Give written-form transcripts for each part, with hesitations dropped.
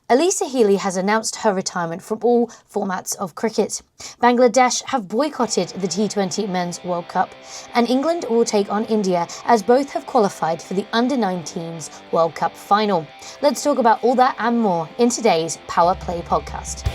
Alyssa Healy has announced her retirement from all formats of cricket. Bangladesh have boycotted the T20 Men's World Cup, and England will take on India as both have qualified for the Under-19s World Cup final. Let's talk about all that and more in today's Power Play podcast.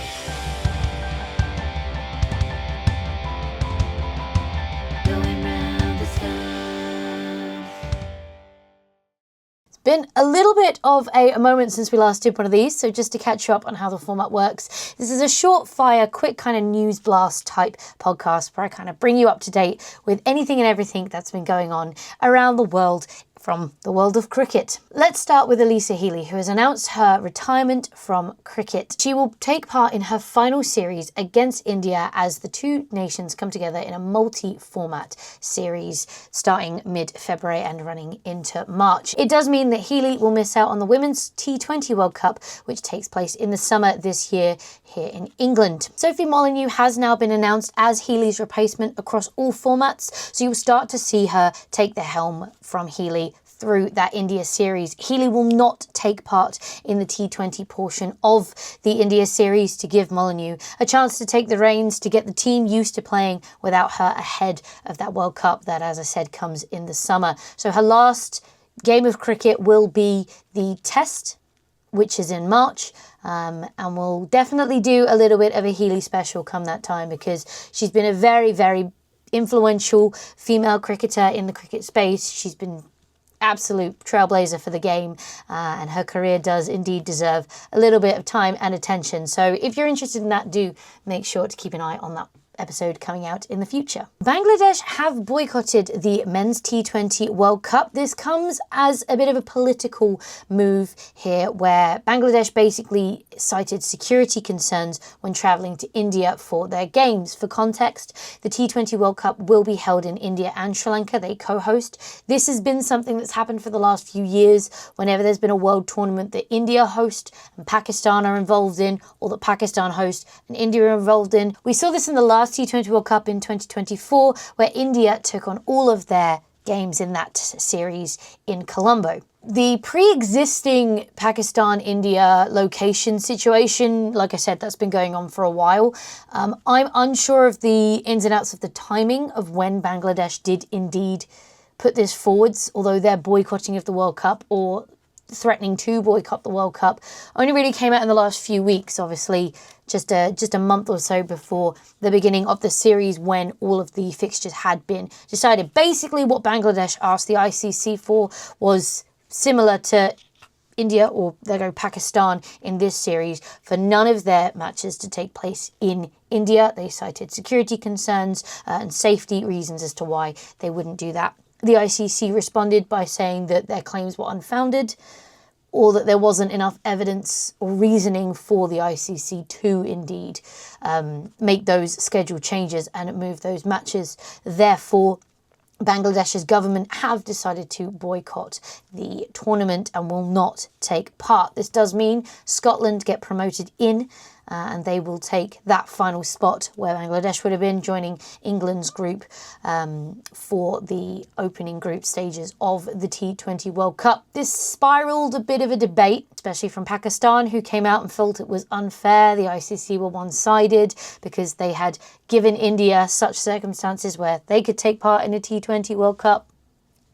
Been a little bit of a moment since we last did one of these, so just to catch you up on how the format works, this is a short fire, quick kind of news blast type podcast where I kind of bring you up to date with anything and everything that's been going on around the world from the world of cricket. Let's start with Alyssa Healy, who has announced her retirement from cricket. She will take part in her final series against India as the two nations come together in a multi-format series starting mid-February and running into March. It does mean that Healy will miss out on the Women's T20 World Cup, which takes place in the summer this year here in England. Sophie Molyneux has now been announced as Healy's replacement across all formats, so you'll start to see her take the helm from Healy through that India series. Healy will not take part in the T20 portion of the India series to give Molyneux a chance to take the reins, to get the team used to playing without her ahead of that World Cup that, as I said, comes in the summer. So her last game of cricket will be the Test, which is in March, and we'll definitely do a little bit of a Healy special come that time because she's been a very, very influential female cricketer in the cricket space. She's been absolute trailblazer for the game, and her career does indeed deserve a little bit of time and attention. So if you're interested in that, do make sure to keep an eye on that episode coming out in the future. Bangladesh have boycotted the Men's T20 World Cup. This comes as a bit of a political move here where Bangladesh basically cited security concerns when travelling to India for their games. For context, the T20 World Cup will be held in India and Sri Lanka. They co-host. This has been something that's happened for the last few years whenever there's been a world tournament that India host and Pakistan are involved in, or that Pakistan host and India are involved in. We saw this in the last T20 World Cup in 2024, where India took on all of their games in that series in Colombo. The pre-existing Pakistan-India location situation, like I said, that's been going on for a while. I'm unsure of the ins and outs of the timing of when Bangladesh did indeed put this forwards, although their boycotting of the World Cup or threatening to boycott the World Cup only really came out in the last few weeks, obviously just a month or so before the beginning of the series when all of the fixtures had been decided. Basically what Bangladesh asked the ICC for was similar to India, or there go Pakistan in this series, for none of their matches to take place in India. They cited security concerns and safety reasons as to why they wouldn't do that. The ICC responded by saying that their claims were unfounded, or that there wasn't enough evidence or reasoning for the ICC to indeed make those schedule changes and move those matches. Therefore, Bangladesh's government have decided to boycott the tournament and will not take part. This does mean Scotland get promoted in, and they will take that final spot where Bangladesh would have been, joining England's group for the opening group stages of the T20 World Cup. This spiraled a bit of a debate, especially from Pakistan, who came out and felt it was unfair. The ICC were one-sided because they had given India such circumstances where they could take part in a T20 World Cup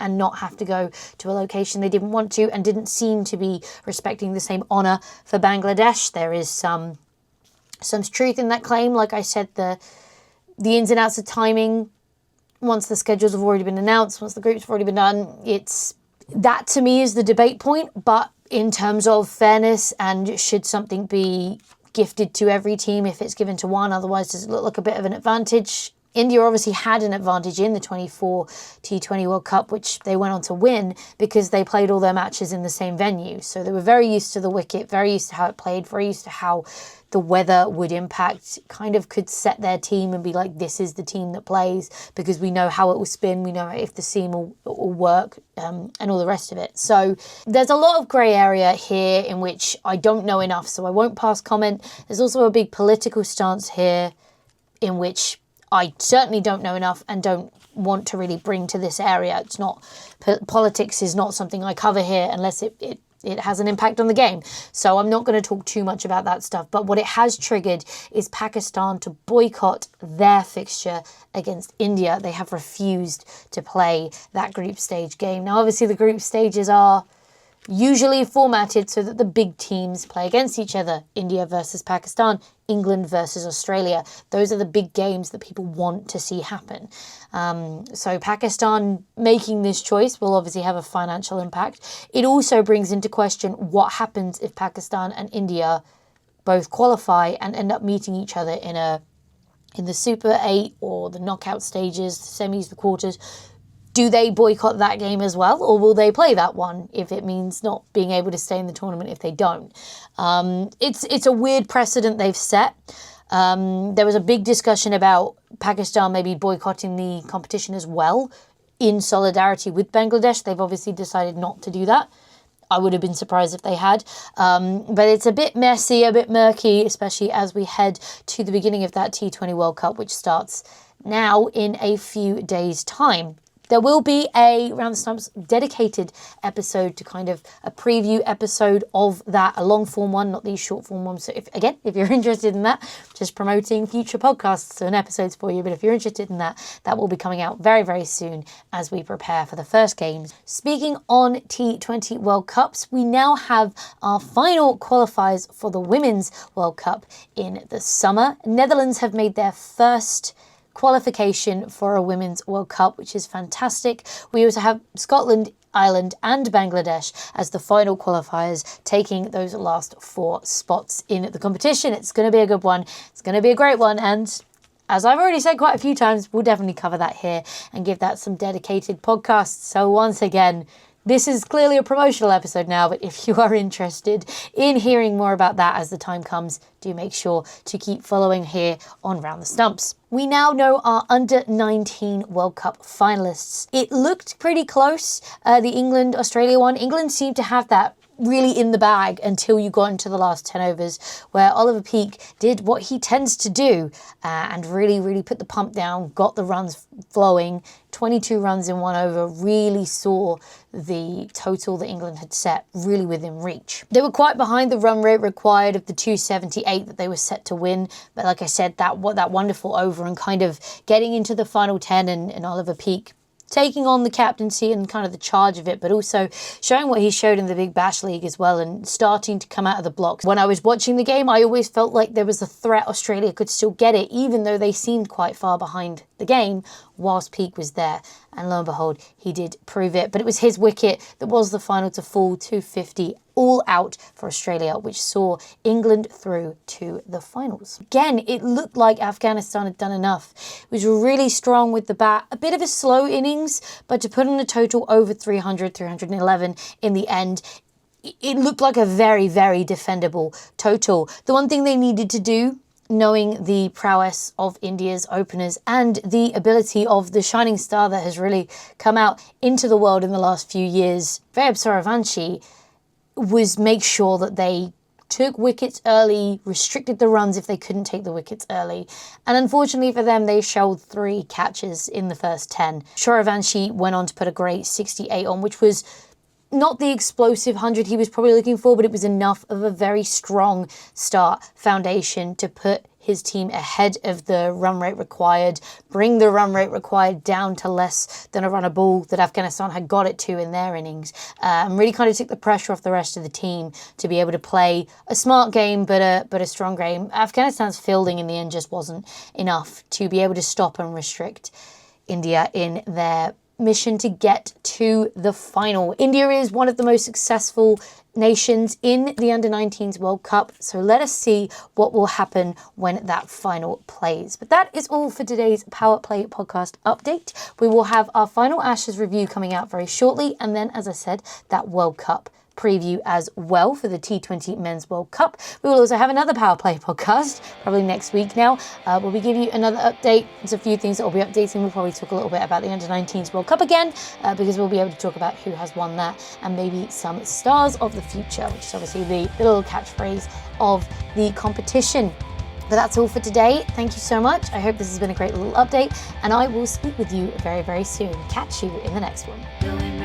and not have to go to a location they didn't want to, and didn't seem to be respecting the same honour for Bangladesh. There is some truth in that claim. Like I said, the ins and outs of timing, once the schedules have already been announced, once the groups have already been done, that to me is the debate point. But in terms of fairness, and should something be gifted to every team if it's given to one, otherwise does it look like a bit of an advantage? India obviously had an advantage in the 24 T20 World Cup, which they went on to win because they played all their matches in the same venue. So they were very used to the wicket, very used to how it played, very used to how the weather would impact, kind of could set their team and be like, this is the team that plays because we know how it will spin, we know if the seam will work, and all the rest of it. So there's a lot of grey area here in which I don't know enough, so I won't pass comment. There's also a big political stance here in which I certainly don't know enough and don't want to really bring to this area. It's not, politics is not something I cover here unless it it has an impact on the game. So I'm not going to talk too much about that stuff. But what it has triggered is Pakistan to boycott their fixture against India. They have refused to play that group stage game. Now, obviously, the group stages are usually formatted so that the big teams play against each other. India versus Pakistan, England versus Australia. Those are the big games that people want to see happen. So Pakistan making this choice will obviously have a financial impact. It also brings into question what happens if Pakistan and India both qualify and end up meeting each other in the Super 8 or the knockout stages, the semis, the quarters. Do they boycott that game as well, or will they play that one if it means not being able to stay in the tournament if they don't? It's a weird precedent they've set. There was a big discussion about Pakistan maybe boycotting the competition as well in solidarity with Bangladesh. They've obviously decided not to do that. I would have been surprised if they had. But it's a bit messy, a bit murky, especially as we head to the beginning of that T20 World Cup, which starts now in a few days' time. There will be a Round the Stumps dedicated episode to kind of a preview episode of that, a long form one, not these short form ones. So if you're interested in that, just promoting future podcasts and episodes for you. But if you're interested in that, that will be coming out very, very soon as we prepare for the first games. Speaking on T20 World Cups, we now have our final qualifiers for the Women's World Cup in the summer. Netherlands have made their first qualification for a Women's World Cup, which is fantastic. We also have Scotland, Ireland and Bangladesh as the final qualifiers, taking those last 4 spots in the competition. It's going to be a good one. It's going to be a great one. And as I've already said quite a few times, we'll definitely cover that here and give that some dedicated podcasts. So once again, this is clearly a promotional episode now, but if you are interested in hearing more about that as the time comes, do make sure to keep following here on Round the Stumps. We now know our Under-19 World Cup finalists. It looked pretty close, the England-Australia one. England seemed to have that really in the bag until you got into the last 10 overs, where Oliver Peake did what he tends to do and really put the pump down, got the runs flowing. 22 runs in 1 over, really saw the total that England had set really within reach. They were quite behind the run rate required of the 278 that they were set to win, but like I said, that wonderful over and kind of getting into the final 10 and Oliver Peake taking on the captaincy and kind of the charge of it, but also showing what he showed in the Big Bash League as well and starting to come out of the blocks. When I was watching the game, I always felt like there was a threat Australia could still get it, even though they seemed quite far behind the game whilst Peake was there. And lo and behold, he did prove it. But it was his wicket that was the final to fall, 250, all out for Australia, which saw England through to the finals. Again, it looked like Afghanistan had done enough. It was really strong with the bat, a bit of a slow innings, but to put on a total over 300, 311 in the end, it looked like a very, very defendable total. The one thing they needed to do, knowing the prowess of India's openers and the ability of the shining star that has really come out into the world in the last few years, Vaibhav Souravanshi, was make sure that they took wickets early, restricted the runs if they couldn't take the wickets early. And unfortunately for them, they shelled 3 catches in the first 10. Souravanshi went on to put a great 68 on, which was not the explosive 100 he was probably looking for, but it was enough of a very strong start foundation to put his team ahead of the run rate required, bring the run rate required down to less than a run a ball that Afghanistan had got it to in their innings, and really kind of took the pressure off the rest of the team to be able to play a smart game, but a strong game. Afghanistan's fielding in the end just wasn't enough to be able to stop and restrict India in their mission to get to the final. India is one of the most successful nations in the Under-19s World Cup, so let us see what will happen when that final plays. But that is all for today's Power Play podcast update. We will have our final Ashes review coming out very shortly, and then, as I said, that World Cup preview as well for the T20 Men's World Cup. We will also have another Power Play podcast, probably next week now, where we give you another update. There's a few things that we'll be updating. We'll probably talk a little bit about the Under-19s World Cup again, because we'll be able to talk about who has won that and maybe some stars of the future, which is obviously the little catchphrase of the competition. But that's all for today. Thank you so much. I hope this has been a great little update, and I will speak with you very, very soon. Catch you in the next one.